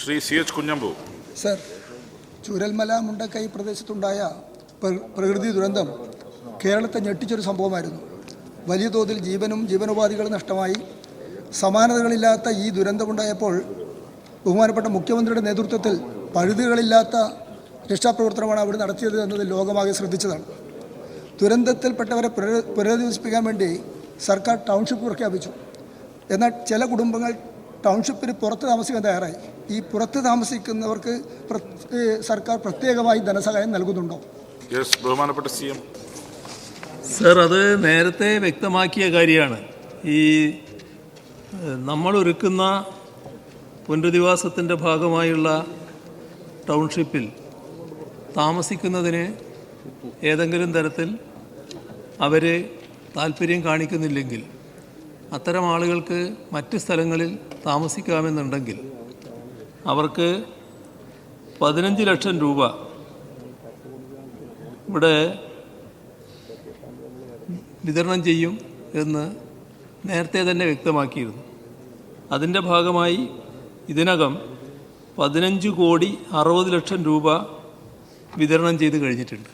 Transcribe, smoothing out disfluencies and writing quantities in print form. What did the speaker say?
Shri C H Kunhambu. Sir, Chooralmala Mundakkai പ്രദേശത്തുണ്ടായ പ്രകൃതി ദുരന്തം കേരളത്തെ ഞെട്ടിച്ചൊരു സംഭവമായിരുന്നു. വലിയ തോതിൽ ജീവനോപാധികളും നഷ്ടമായി. സമാനതകളില്ലാത്ത ഈ ദുരന്തമുണ്ടായപ്പോൾ ബഹുമാനപ്പെട്ട മുഖ്യമന്ത്രിയുടെ നേതൃത്വത്തിൽ പഴുതുകളില്ലാത്ത രക്ഷാപ്രവർത്തനമാണ് അവിടെ നടത്തിയത് എന്നത് ലോകമാകെ ശ്രദ്ധിച്ചതാണ്. ദുരന്തത്തിൽപ്പെട്ടവരെ പുനരധിവസിപ്പിക്കാൻ വേണ്ടി സർക്കാർ ടൗൺഷിപ്പ് പ്രഖ്യാപിച്ചു. എന്നാൽ ചില കുടുംബങ്ങൾ ടൗൺഷിപ്പിന് പുറത്ത് താമസിക്കാൻ തയ്യാറായി. ഈ പുറത്ത് താമസിക്കുന്നവർക്ക് സർക്കാർ പ്രത്യേകമായി ധനസഹായം നൽകുന്നുണ്ടോ? ബഹുമാനപ്പെട്ട CM. സർ, അത് നേരത്തെ വ്യക്തമാക്കിയ കാര്യമാണ്. ഈ നമ്മൾ ഒരുക്കുന്ന പുനരധിവാസത്തിൻ്റെ ഭാഗമായുള്ള ടൗൺഷിപ്പിൽ താമസിക്കുന്നതിന് ഏതെങ്കിലും തരത്തിൽ അവർ താല്പര്യം കാണിക്കുന്നില്ലെങ്കിൽ അത്തരം ആളുകൾക്ക് മറ്റ് സ്ഥലങ്ങളിൽ താമസിക്കാമെന്നുണ്ടെങ്കിൽ അവർക്ക് 15 ലക്ഷം രൂപ ഇവിടെ വിതരണം ചെയ്യും എന്ന് നേരത്തെ തന്നെ വ്യക്തമാക്കിയിരുന്നു. അതിൻ്റെ ഭാഗമായി ഇതിനകം 15,60,00,000 രൂപ വിതരണം ചെയ്ത് കഴിഞ്ഞിട്ടുണ്ട്.